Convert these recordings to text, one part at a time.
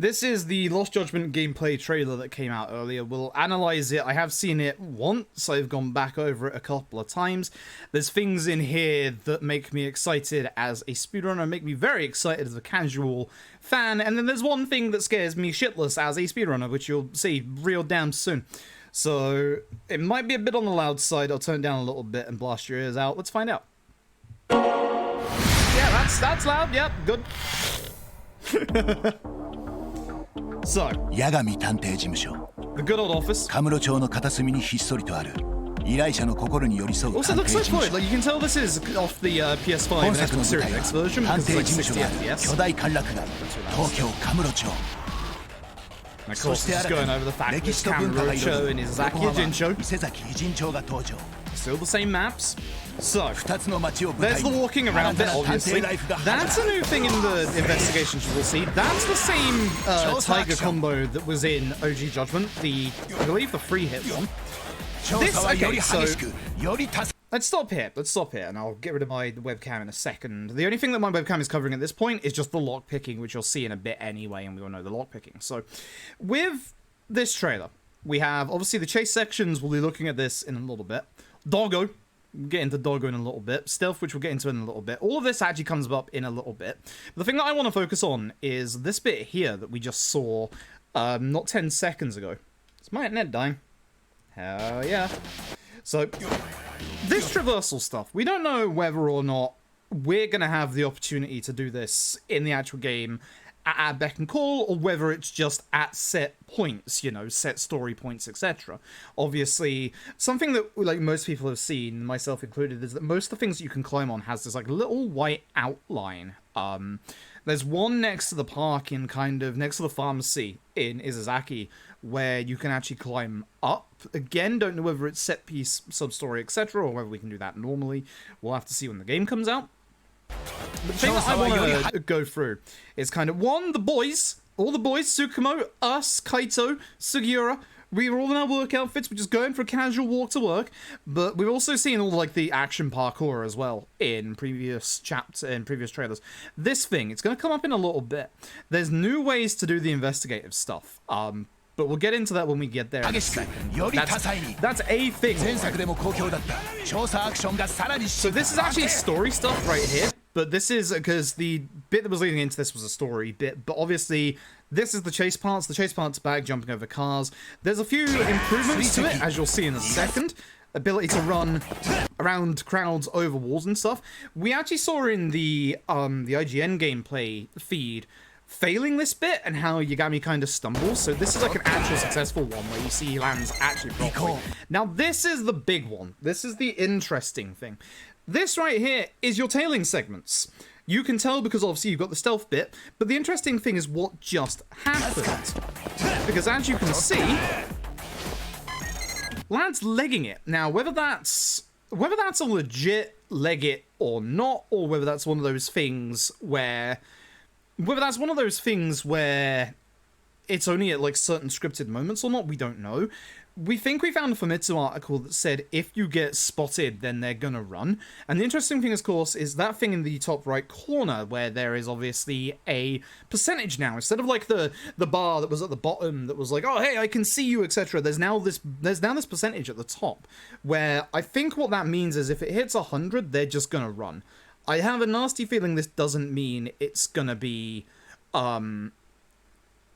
This is the Lost Judgment gameplay trailer that came out earlier. We'll analyze it. I have seen it once. I've gone back over it a couple of times. There's things in here that make me excited as a speedrunner, make me very excited as a casual fan, and then there's one thing that scares me shitless as a speedrunner, which you'll see real damn soon. So, it might be a bit on the loud side. I'll turn it down a little bit and blast your ears out. Let's find out. Yeah, that's loud. Yep, good. So, the good old office. Also, it looks so fluid. Like, you can tell this is off the PS5 and Xbox Series X version because it's like 60 FPS. And of course, it's going over the fact that Kamurocho and Izaki Jincho. Still the same maps. So, there's the walking around bit, obviously. That's a new thing in the investigations you will see. That's the same Tiger combo that was in OG Judgment, I believe the free hit one. Okay, so let's stop here, and I'll get rid of my webcam in a second. The only thing that my webcam is covering at this point is just the lockpicking, which you'll see in a bit anyway, and we all know the lockpicking. So, with this trailer, we have, obviously, the chase sections. We'll be looking at this in a little bit. Doggo. We'll get into Doggo in a little bit. Stealth, which we'll get into in a little bit. All of this actually comes up in a little bit. The thing that I want to focus on is this bit here that we just saw not 10 seconds ago. Is my net dying? Hell yeah. So, this traversal stuff, we don't know whether or not we're going to have the opportunity to do this in the actual game at our beck and call, or whether it's just at set points, you know, set story points, etc. Obviously, something that like most people have seen, myself included, is that most of the things that you can climb on has this like little white outline. There's one next to the park in kind of next to the pharmacy in Izazaki where you can actually climb up. Again, don't know whether it's set piece, sub-story, etc., or whether we can do that normally. We'll have to see when the game comes out. The thing that I want to go through is kind of, one, the boys, all the boys, Tsukumo, us, Kaito, Sugiura, we were all in our work outfits, we're just going for a casual walk to work, but we've also seen all, like, the action parkour as well in previous trailers. This thing, it's going to come up in a little bit. There's new ways to do the investigative stuff, but we'll get into that when we get there in a second. That's a thing. So this is actually story stuff right here, but this is because the bit that was leading into this was a story bit, but obviously this is the chase parts. The chase parts bag, jumping over cars. There's a few improvements to it, as you'll see in a second. Ability to run around crowds over walls and stuff. We actually saw in the IGN gameplay feed failing this bit and how Yagami kind of stumbles. So this is like an actual successful one where you see he lands actually properly. Now this is the big one. This is the interesting thing. This right here is your tailing segments. You can tell because obviously you've got the stealth bit, but the interesting thing is what just happened. Because as you can see, lad's legging it. Now whether that's a legit leg it or not, or whether that's one of those things where it's only at like certain scripted moments or not, we don't know. We think we found a Famitsu article that said if you get spotted, then they're gonna run. And the interesting thing, of course, is that thing in the top right corner where there is obviously a percentage now. Instead of like the bar that was at the bottom that was like, oh hey, I can see you, etc. There's now this percentage at the top where I think what that means is if it hits 100, they're just gonna run. I have a nasty feeling this doesn't mean it's gonna be,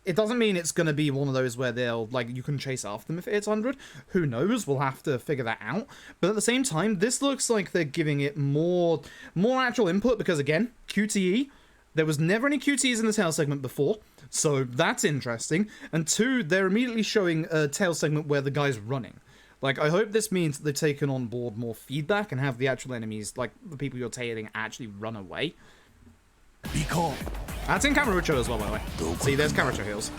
it doesn't mean it's gonna be one of those where they'll, like, you can chase after them if it hits 100. Who knows? We'll have to figure that out. But at the same time, this looks like they're giving it more actual input because, again, QTE. There was never any QTEs in the tail segment before, so that's interesting. And two, they're immediately showing a tail segment where the guy's running. Like, I hope this means that they've taken on board more feedback and have the actual enemies, like the people you're tailing, actually run away. That's in Kamurocho as well, by the way. See, there's Kamurocho Hills.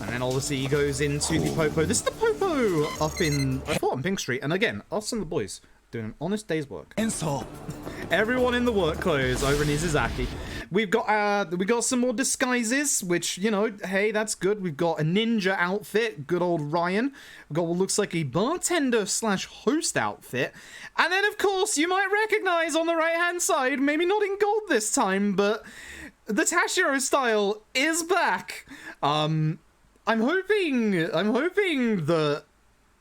And then obviously he goes into the Popo. This is the Popo up in, I thought, on Pink Street. And again, us and the boys doing an honest day's work. Everyone in the work clothes over in Izazaki. We've got some more disguises, which, you know, hey, that's good. We've got a ninja outfit, good old Ryan. We've got what looks like a bartender slash host outfit. And then, of course, you might recognize on the right-hand side, maybe not in gold this time, but the Tashiro style is back. I'm hoping that...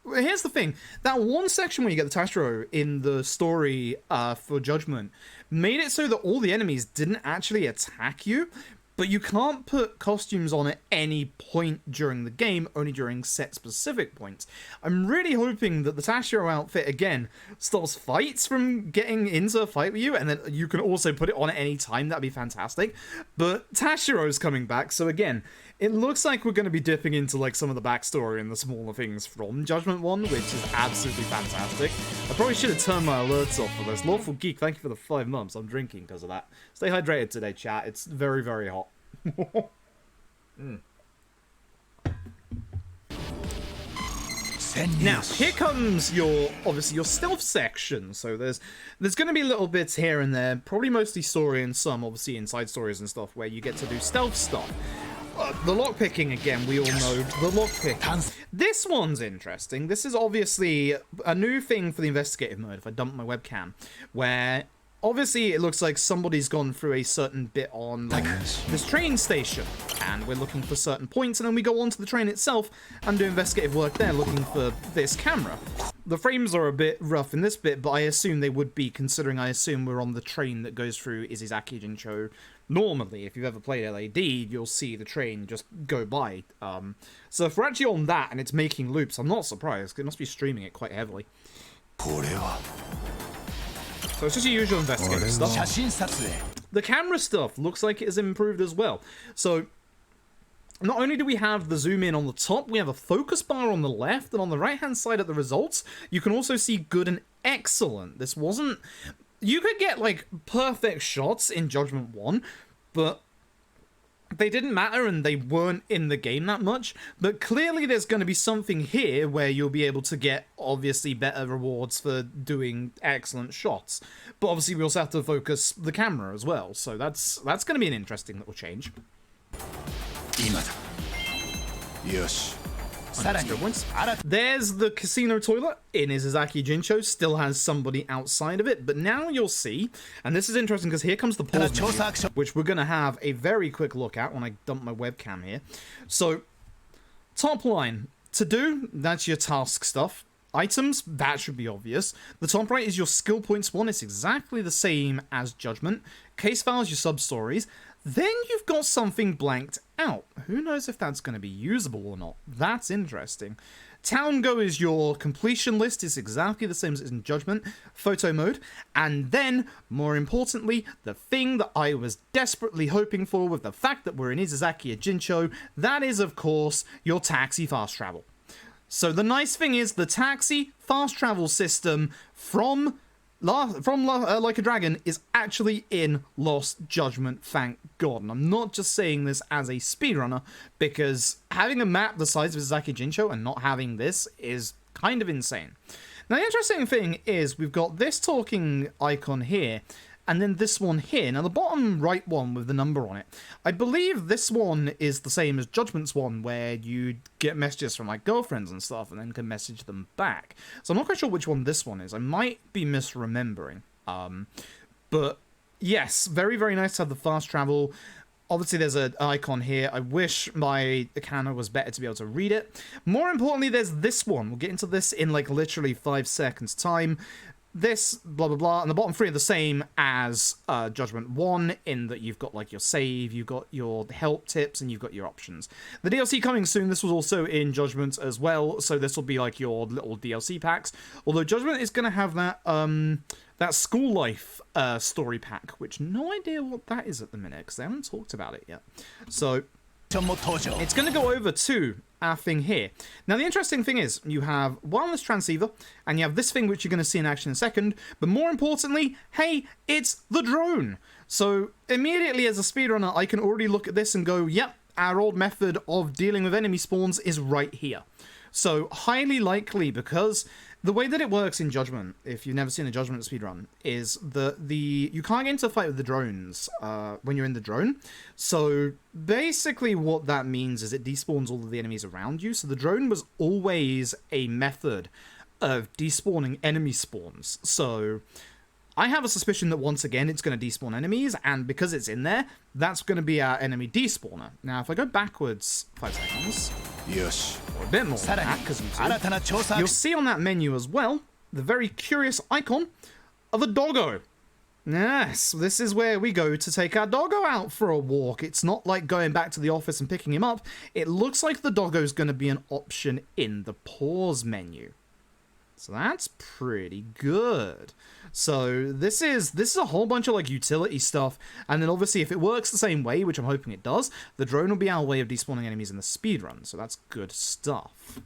Here's the thing. That one section where you get the Tashiro in the story for Judgment made it so that all the enemies didn't actually attack you, but you can't put costumes on at any point during the game, only during set specific points. I'm really hoping that the Tashiro outfit, again, stops fights from getting into a fight with you, and then you can also put it on at any time. That'd be fantastic. But Tashiro's coming back, so again, it looks like we're going to be dipping into like some of the backstory and the smaller things from Judgment 1, which is absolutely fantastic. I probably should have turned my alerts off for this. Lawful Geek, thank you for the 5 months. I'm drinking because of that. Stay hydrated today, chat. It's very, very hot. Now, here comes your, obviously, your stealth section. So there's going to be little bits here and there, probably mostly story and some, obviously, inside stories and stuff, where you get to do stealth stuff. The lockpicking, again, we all know the lockpicking. This one's interesting. This is obviously a new thing for the investigative mode, if I dump my webcam, where obviously it looks like somebody's gone through a certain bit on like this train station, and we're looking for certain points, and then we go onto the train itself and do investigative work there, looking for this camera. The frames are a bit rough in this bit, but I assume they would be, considering I assume we're on the train that goes through Izizaki Jincho. Normally, if you've ever played LAD, you'll see the train just go by. So if we're actually on that and it's making loops, I'm not surprised, 'cause it must be streaming it quite heavily. So it's just your usual investigative stuff. The camera stuff looks like it has improved as well. So not only do we have the zoom in on the top, we have a focus bar on the left, and on the right hand side at the results, you can also see good and excellent. This wasn't... You could get, like, perfect shots in Judgment 1, but they didn't matter and they weren't in the game that much. But clearly there's going to be something here where you'll be able to get, obviously, better rewards for doing excellent shots. But obviously we also have to focus the camera as well, so that's going to be an interesting little change. There's the casino toilet in Izizaki Jincho, still has somebody outside of it, but now you'll see, and this is interesting because here comes the pause menu, which we're going to have a very quick look at when I dump my webcam here. So, top line, to do, that's your task stuff. Items, that should be obvious. The top right is your skill points one, it's exactly the same as Judgment. Case files, your sub-stories. Then you've got something blanked out. Who knows if that's going to be usable or not? That's interesting. Town Go is your completion list. It's exactly the same as in Judgment. Photo mode. And then, more importantly, the thing that I was desperately hoping for with the fact that we're in Izizaki Jincho, that is, of course, your taxi fast travel. So the nice thing is the taxi fast travel system from Like a Dragon is actually in Lost Judgment, thank God. And I'm not just saying this as a speedrunner, because having a map the size of Izizaki Jincho and not having this is kind of insane. Now, the interesting thing is we've got this talking icon here, and then this one here. Now, the bottom right one with the number on it, I believe this one is the same as Judgment's one, where you get messages from, like, girlfriends and stuff, and then can message them back. So I'm not quite sure which one this one is. I might be misremembering. But, yes, very, very nice to have the fast travel. Obviously, there's an icon here. I wish my camera was better to be able to read it. More importantly, there's this one. We'll get into this in, like, literally 5 seconds' time. This, blah, blah, blah, and the bottom three are the same as Judgment 1, in that you've got, like, your save, you've got your help tips, and you've got your options. The DLC coming soon, this was also in Judgment as well, so this will be, like, your little DLC packs. Although Judgment is going to have that, that school life story pack, which no idea what that is at the minute, because they haven't talked about it yet. So, it's going to go over to our thing here. Now, the interesting thing is, you have wireless transceiver, and you have this thing, which you're going to see in action in a second, but more importantly, hey, it's the drone. So, immediately as a speedrunner, I can already look at this and go, yep, our old method of dealing with enemy spawns is right here. So, highly likely, because the way that it works in Judgment, if you've never seen a Judgment speedrun, is you can't get into a fight with the drones when you're in the drone. So basically what that means is it despawns all of the enemies around you. So the drone was always a method of despawning enemy spawns. So I have a suspicion that once again it's going to despawn enemies, and because it's in there, that's going to be our enemy despawner. Now, if I go backwards 5 seconds, or a bit more than that, because you'll see on that menu as well the very curious icon of a doggo. Yes, this is where we go to take our doggo out for a walk. It's not like going back to the office and picking him up. It looks like the doggo is going to be an option in the pause menu. So that's pretty good. So this is a whole bunch of like utility stuff, and then obviously if it works the same way, which I'm hoping it does, the drone will be our way of despawning enemies in the speedrun. So that's good stuff.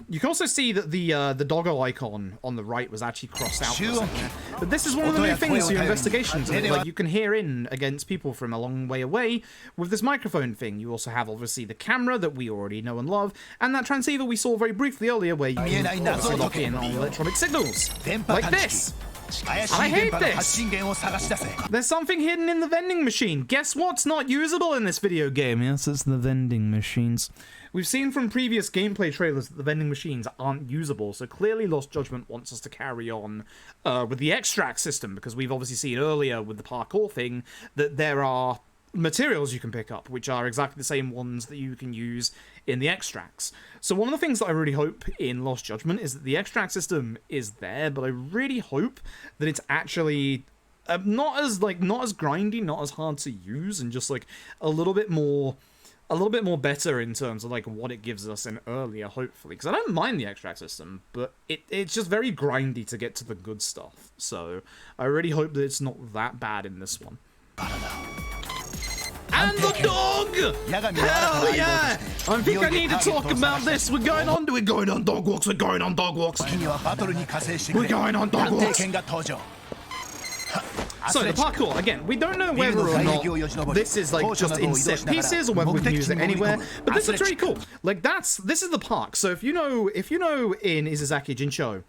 You can also see that the doggo icon on the right was actually crossed out for a second. But this is one of the new things for your investigations. Like, you can hear in against people from a long way away with this microphone thing. You also have, obviously, the camera that we already know and love, and that transceiver we saw very briefly earlier where you can obviously lock in on electronic signals. Like this. I hate this! There's something hidden in the vending machine. Guess what's not usable in this video game? Yes, it's the vending machines. We've seen from previous gameplay trailers that the vending machines aren't usable, so clearly Lost Judgment wants us to carry on with the extract system, because we've obviously seen earlier with the parkour thing that there are materials you can pick up, which are exactly the same ones that you can use in the extracts. So one of the things that I really hope in Lost Judgment is that the extract system is there, but I really hope that it's actually not as grindy, not as hard to use, and just like a little bit more better in terms of like what it gives us in earlier, hopefully, because I don't mind the extract system, but it's just very grindy to get to the good stuff. So I really hope that it's not that bad in this one. And the dog! Hell yeah! I think I need to talk about this. We're going on dog walks. We're going on dog walks. We're going on dog walks. So the parkour, again, we don't know whether or not this is like just in set pieces or whether we can use it anywhere, but this is really cool. Like this is the park. So if you know in Izazaki Jincho,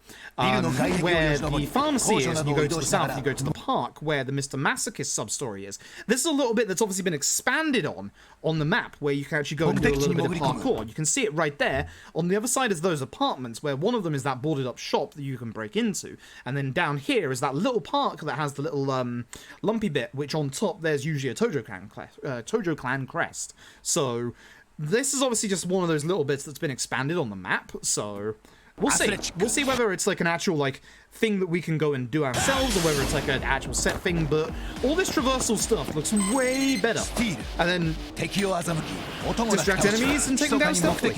where the pharmacy is, and you go to the south, and you go to the park where the Mr. Masochist sub-story is. This is a little bit that's obviously been expanded on the map, where you can actually go and do a little bit of parkour. You can see it right there. On the other side is those apartments, where one of them is that boarded up shop that you can break into, and then down here is that little park that has the little lumpy bit, which on top there's usually a Tojo Clan crest. So this is obviously just one of those little bits that's been expanded on the map. So we'll see. We'll see whether it's like an actual like thing that we can go and do ourselves, or whether it's like an actual set thing. But all this traversal stuff looks way better. And then distract enemies and take them down stealthily.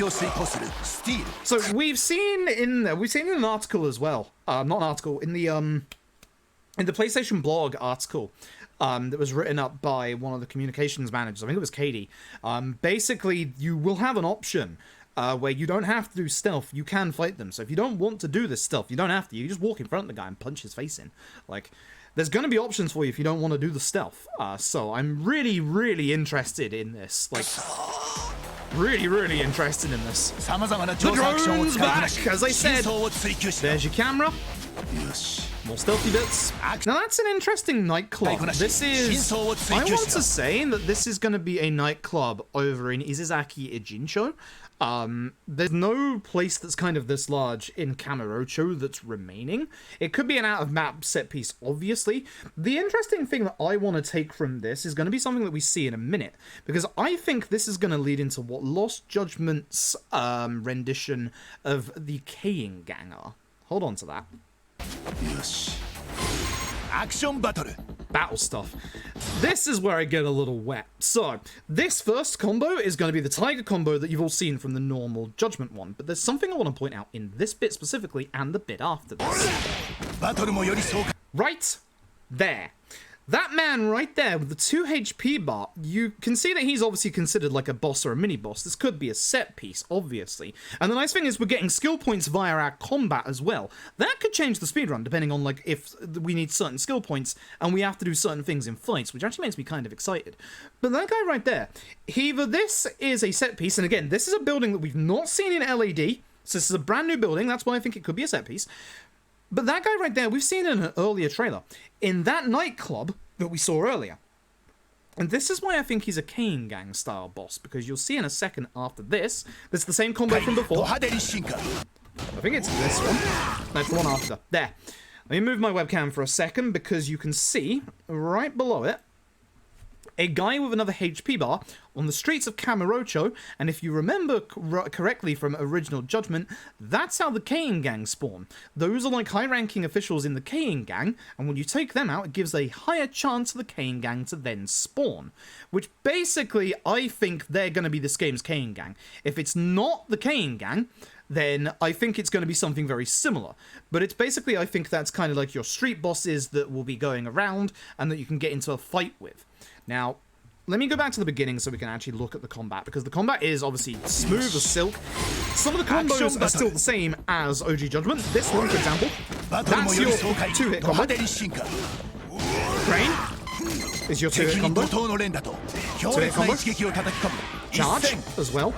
So we've seen in an article as well. Not an article, in the PlayStation blog article that was written up by one of the communications managers, I think it was Katie, basically you will have an option where you don't have to do stealth, you can fight them. So if you don't want to do this stealth, you don't have to. You just walk in front of the guy and punch his face in. Like, there's going to be options for you if you don't want to do the stealth. So I'm really, really interested in this. Like, really interested in this. The drone's back, as I said. There's your camera. More stealthy bits. Now that's an interesting nightclub. This is, I want to say that this is going to be a nightclub over in Izazaki Ijincho. There's no place that's kind of this large in Kamurocho that's remaining. It could be an out-of-map set piece, obviously. The interesting thing that I want to take from this is going to be something that we see in a minute, because I think this is going to lead into what Lost Judgment's rendition of the Kaying Gang are. Hold on to that. Action battle stuff. This is where I get a little wet. So, this first combo is going to be the Tiger combo that you've all seen from the normal Judgment one, but there's something I want to point out in this bit specifically and the bit after this. Right there. That man right there with the 2 HP bar, you can see that he's obviously considered like a boss or a mini-boss. This could be a set piece, obviously. And the nice thing is we're getting skill points via our combat as well. That could change the speedrun, depending on like if we need certain skill points and we have to do certain things in fights, which actually makes me kind of excited. But that guy right there, either this is a set piece, and again, this is a building that we've not seen in LAD, so this is a brand new building, that's why I think it could be a set piece. But that guy right there, we've seen in an earlier trailer, in that nightclub that we saw earlier. And this is why I think he's a Kaying Gang style boss, because you'll see in a second after this, that's the same combo from before. I think it's this one. That's the one after. There. Let me move my webcam for a second because you can see right below it a guy with another HP bar on the streets of Kamurocho, and if you remember correctly from Original Judgment, that's how the Kane Gang spawn. Those are like high-ranking officials in the Kane Gang, and when you take them out, it gives a higher chance for the Kane Gang to then spawn. Which basically, I think they're going to be this game's Kane Gang. If it's not the Kane Gang, then I think it's going to be something very similar. But it's basically, I think that's kind of like your street bosses that will be going around, and that you can get into a fight with. Now, let me go back to the beginning so we can actually look at the combat, because the combat is obviously smooth as silk. Some of the combos are still the same as OG Judgment. This one, for example, that's your 2-hit combo. Crane is your 2-hit combo. 2-hit combo. Charge as well.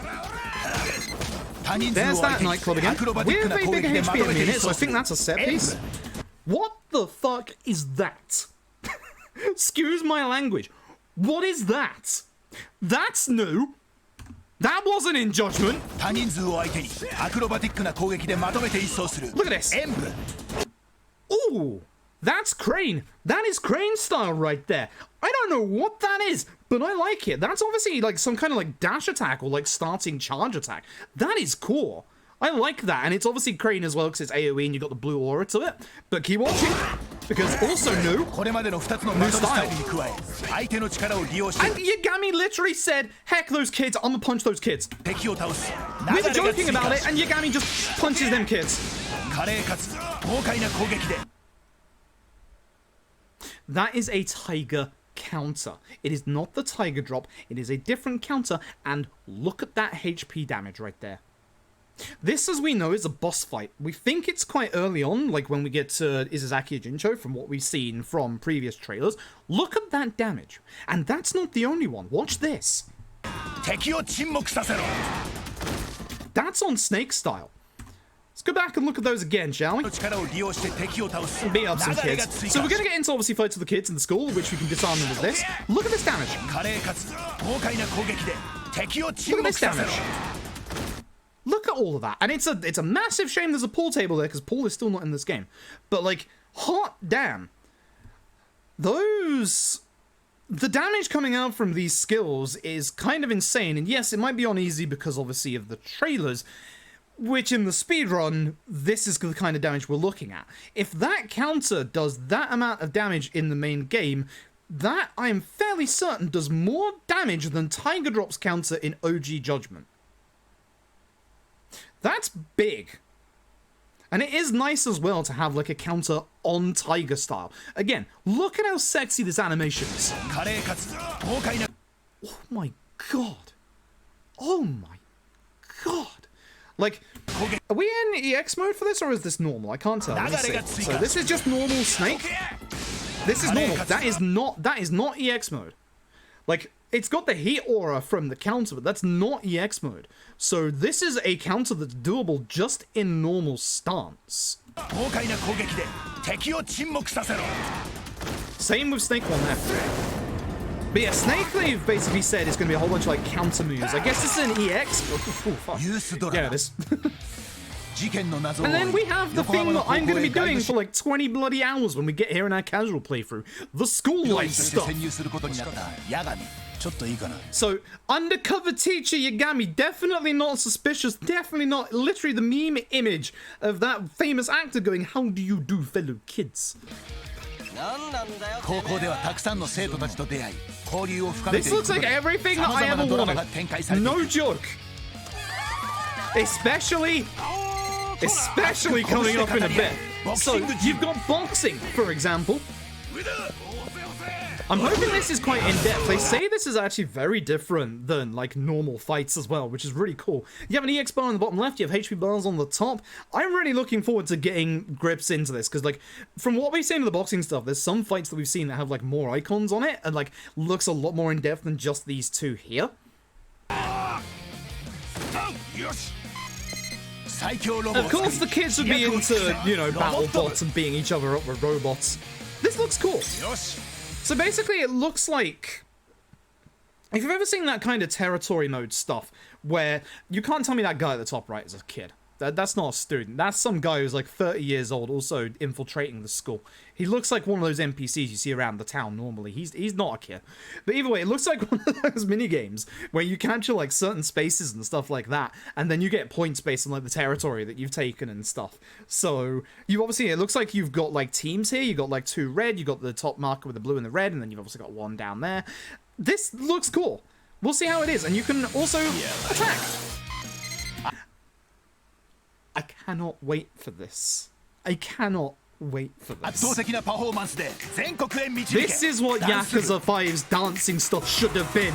There's that nightclub again, with a bigger HP enemy in it, so I think that's a set piece. What the fuck is that? Excuse my language. What is that? That's new. That wasn't in Judgment. Look at this. Ooh, that's Crane. That is Crane style right there. I don't know what that is, but I like it. That's obviously like some kind of like dash attack or like starting charge attack. That is cool. I like that, and it's obviously Crane as well because it's AoE and you got the blue aura to it. But keep watching, because also new style. And Yagami literally said, heck those kids, I'm gonna punch those kids. We were joking about it, and Yagami just punches them kids. That is a tiger counter. It is not the tiger drop, it is a different counter, and look at that HP damage right there. This, as we know, is a boss fight. We think it's quite early on, like when we get to Izazaki Jincho, from what we've seen from previous trailers. Look at that damage. And that's not the only one. Watch this. That's on Snake style. Let's go back and look at those again, shall we? Beat up some kids. So we're going to get into, obviously, fights with the kids in the school, which we can disarm them with this. Look at this damage. Look at this damage. Look at all of that. And it's a massive shame there's a pool table there, because Paul is still not in this game. But, like, hot damn. The damage coming out from these skills is kind of insane. And yes, it might be on easy because, obviously, of the trailers, which in the speedrun, this is the kind of damage we're looking at. If that counter does that amount of damage in the main game, that, I am fairly certain, does more damage than Tiger Drop's counter in OG Judgment. That's big. And it is nice as well to have like a counter on Tiger style. Again, look at how sexy this animation is. Oh my god. Oh my god. Like, are we in EX mode for this or is this normal? I can't tell. Let me see. So this is just normal Snake. This is normal. That is not EX mode. Like, it's got the heat aura from the counter, but that's not EX mode. So this is a counter that's doable just in normal stance. Same with Snake one there. But yeah, Snake, they've basically said it's going to be a whole bunch of like counter moves. I guess this is an EX. Oh, fuck. Yeah, it is. And then we have the thing that I'm going to be doing for like 20 bloody hours when we get here in our casual playthrough. The school life stuff. So, undercover teacher Yagami, definitely not suspicious, definitely not, literally the meme image of that famous actor going, how do you do, fellow kids? This looks like everything that I ever wanted. No joke. Especially coming up in a bit. So, you've got boxing, for example. I'm hoping this is quite in-depth. They say this is actually very different than, like, normal fights as well, which is really cool. You have an EX bar on the bottom left, you have HP bars on the top. I'm really looking forward to getting grips into this, because, like, from what we've seen in the boxing stuff, there's some fights that we've seen that have, like, more icons on it, and, like, looks a lot more in-depth than just these two here. Of course, the kids would be into, you know, battle bots and beating each other up with robots. This looks cool. So basically, it looks like, if you've ever seen that kind of territory mode stuff, where you can't tell me that guy at the top right is a kid. That's not a student. That's some guy who's like 30 years old, also infiltrating the school. He looks like one of those NPCs you see around the town normally. He's not a kid. But either way, it looks like one of those mini games where you capture like certain spaces and stuff like that, and then you get points based on like the territory that you've taken and stuff. So you obviously, it looks like you've got like teams here. You got like 2 red. You got the top marker with the blue and the red, and then you've obviously got 1 down there. This looks cool. We'll see how it is, and you can also attack. I cannot wait for this. I cannot wait for this. This is what Yakuza 5's dancing stuff should have been.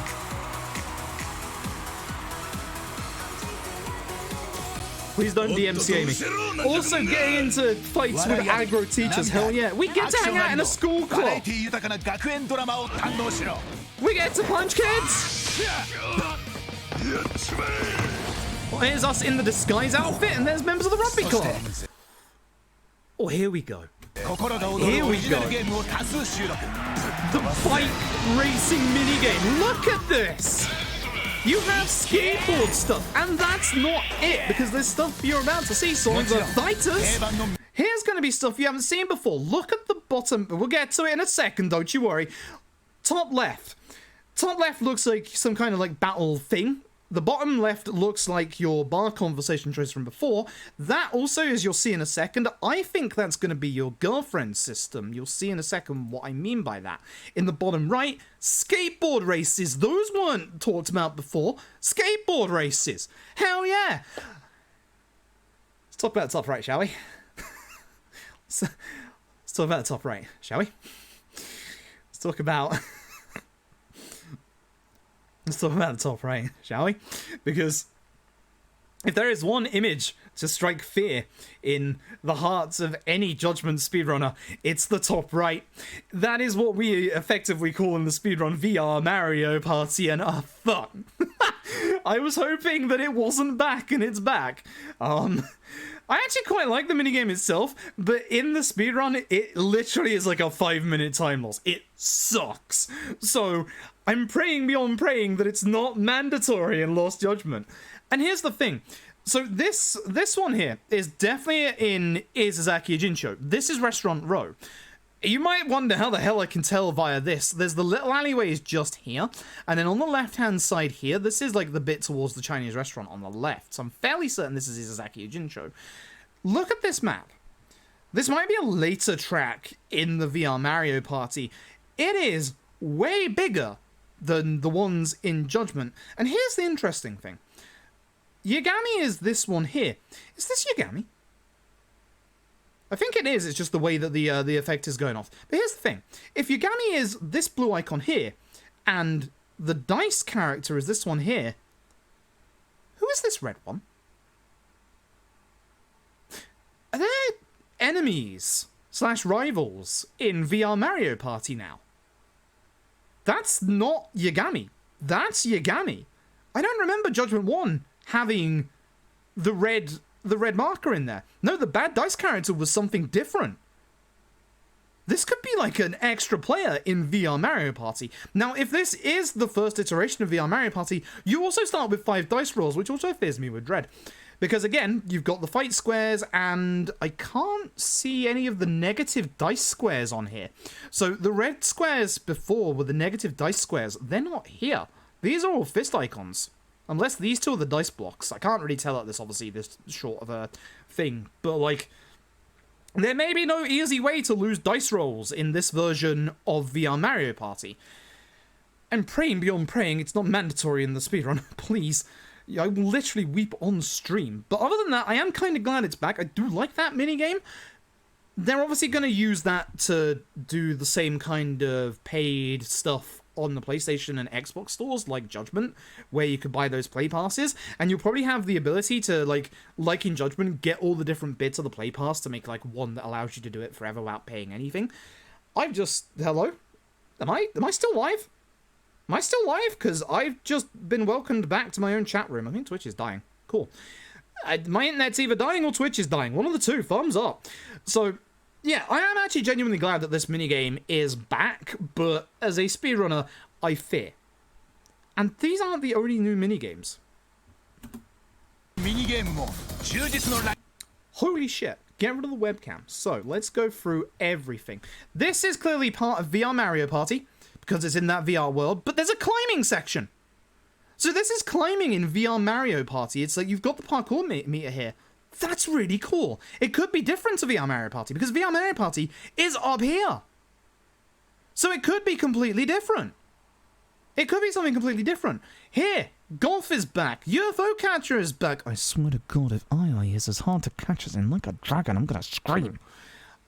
Please don't DMCA me. Also getting into fights with aggro teachers, hell yeah. We get to hang out in a school club. We get to punch kids. Well, here's us in the disguise outfit, and there's members of the rugby club. Oh, here we go. Here we go. The bike racing minigame. Look at this. You have skateboard stuff, and that's not it, because there's stuff you're about to see. So the fighters. Here's going to be stuff you haven't seen before. Look at the bottom. We'll get to it in a second, don't you worry. Top left. Top left looks like some kind of like battle thing. The bottom left looks like your bar conversation choice from before. That also, as you'll see in a second, I think that's going to be your girlfriend system. You'll see in a second what I mean by that. In the bottom right, skateboard races. Those weren't talked about before. Skateboard races. Hell yeah. Let's talk about the top right, shall we? Let's talk about the top right, shall we? Let's talk about... Let's talk about the top right, shall we? Because if there is one image to strike fear in the hearts of any Judgment speedrunner, it's the top right. That is what we effectively call in the speedrun VR Mario Party, and fuck. I was hoping that it wasn't back, and it's back. I actually quite like the minigame itself, but in the speedrun, it literally is like a 5-minute time loss. It sucks. So I'm praying beyond praying that it's not mandatory in Lost Judgment. And here's the thing. So this one here is definitely in Izazaki Jincho. This is Restaurant Row. You might wonder how the hell I can tell via this. There's the little alleyways just here, and then on the left-hand side here, this is like the bit towards the Chinese restaurant on the left. So I'm fairly certain this is Izazaki Jincho. Look at this map. This might be a later track in the VR Mario Party. It is way bigger than the ones in Judgment. And here's the interesting thing. Yagami is this one here. Is this Yagami? I think it is, it's just the way that the effect is going off. But here's the thing. If Yagami is this blue icon here, and the dice character is this one here, who is this red one? Are there enemies / rivals in VR Mario Party now? That's not Yagami. That's Yagami. I don't remember Judgment 1 having the red marker in there. No, the bad dice character was something different. This could be like an extra player in VR Mario Party. Now, if this is the first iteration of VR Mario Party, you also start with 5 dice rolls, which also fills me with dread. Because again, you've got the fight squares, and I can't see any of the negative dice squares on here. So the red squares before were the negative dice squares. They're not here. These are all fist icons. Unless these two are the dice blocks. I can't really tell at this, obviously, this short of a thing. But, like, there may be no easy way to lose dice rolls in this version of VR Mario Party. And praying beyond praying, it's not mandatory in the speedrun. Please. I will literally weep on stream. But other than that, I am kind of glad it's back. I do like that minigame. They're obviously going to use that to do the same kind of paid stuff on the PlayStation and Xbox stores, like Judgment, where you could buy those play passes, and you'll probably have the ability to, like in Judgment, get all the different bits of the play pass to make, like, one that allows you to do it forever without paying anything. Hello? Am I still live? Am I still live? Because I've just been welcomed back to my own chat room. I think Twitch is dying. Cool. My internet's either dying or Twitch is dying. One of the two. Thumbs up. So, yeah, I am actually genuinely glad that this minigame is back, but as a speedrunner, I fear. And these aren't the only new minigames. Holy shit. Get rid of the webcam. So, let's go through everything. This is clearly part of VR Mario Party, because it's in that VR world, but there's a climbing section. So this is climbing in VR Mario Party. It's like you've got the parkour meter here. That's really cool. It could be different to VR Mario Party, because VR Mario Party is up here. So it could be completely different. It could be something completely different. Here, golf is back. UFO catcher is back. I swear to God, if II is as hard to catch as in like a dragon, I'm gonna scream.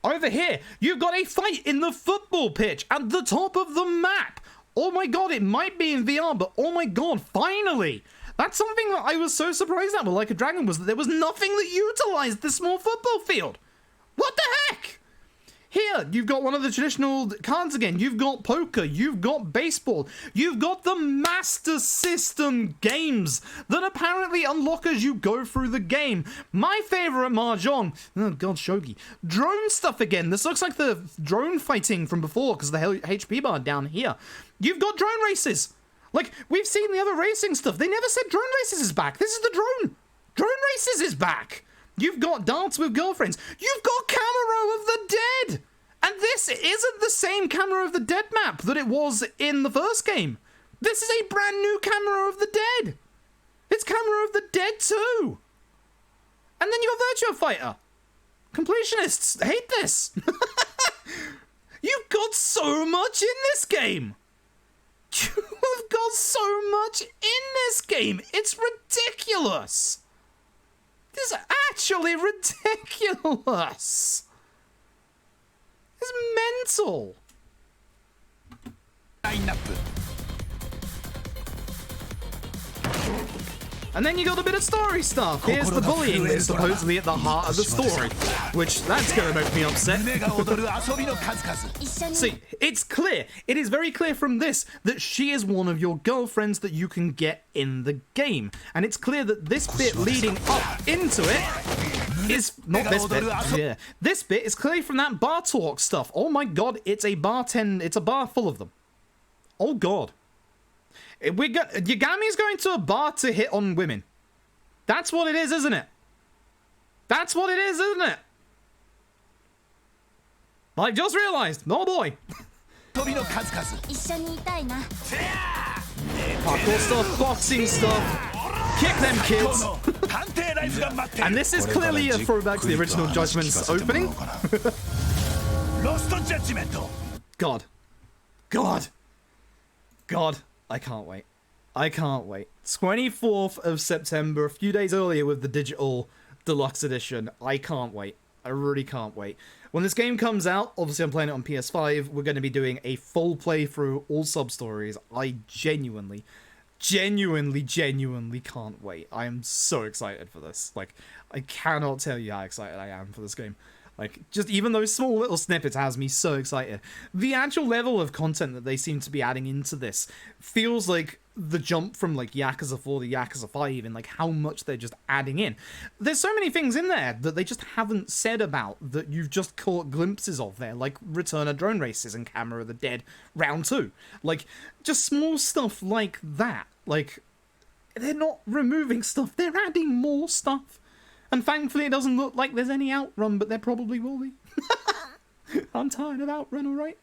Over here, you've got a fight in the football pitch at the top of the map. Oh my God, it might be in VR, but oh my God, finally. That's something that I was so surprised at with Like a Dragon, was that there was nothing that utilized the small football field. What the heck? Here, you've got one of the traditional cards again. You've got poker. You've got baseball. You've got the Master System games that apparently unlock as you go through the game. My favorite Mahjong. Oh, God, shogi. Drone stuff again. This looks like the drone fighting from before because of the HP bar down here. You've got drone races. Like, we've seen the other racing stuff. They never said drone races is back. This is the drone. Drone races is back. You've got Dance with Girlfriends. You've got Camera of the Dead. And this isn't the same Camera of the Dead map that it was in the first game. This is a brand new Camera of the Dead. It's Camera of the Dead 2. And then you got Virtua Fighter. Completionists hate this. You've got so much in this game. You've got so much in this game. It's ridiculous. This is actually ridiculous. It's mental. And then you got a bit of story stuff. Here's the bullying that's supposedly at the heart of the story, which that's gonna make me upset. See, it's clear. It is very clear from this that she is one of your girlfriends that you can get in the game. And it's clear that this bit leading up into it is not this bit. Yeah. This bit is clearly from that bar talk stuff. Oh my God, it's a bar full of them. Oh God. Yagami's going to a bar to hit on women. That's what it is, isn't it? That's what it is, isn't it? I've just realized. Oh boy. Parkour stuff, boxing stuff. Kick them kids. And this is clearly a throwback to the original Judgment's opening. God. God. God. I can't wait. I can't wait. 24th of September, a few days earlier with the digital deluxe edition. I can't wait. I really can't wait. When this game comes out, obviously I'm playing it on PS5, we're going to be doing a full playthrough, all sub-stories. I genuinely can't wait. I am so excited for this. Like, I cannot tell you how excited I am for this game. Like, just even those small little snippets has me so excited. The actual level of content that they seem to be adding into this feels like the jump from, like, Yakuza 4 to Yakuza 5 and, like, how much they're just adding in. There's so many things in there that they just haven't said about that you've just caught glimpses of there, like Return of Drone Races and Camera of the Dead Round 2. Like, just small stuff like that. Like, they're not removing stuff, they're adding more stuff. And thankfully it doesn't look like there's any Outrun, but there probably will be. I'm tired of Outrun, alright?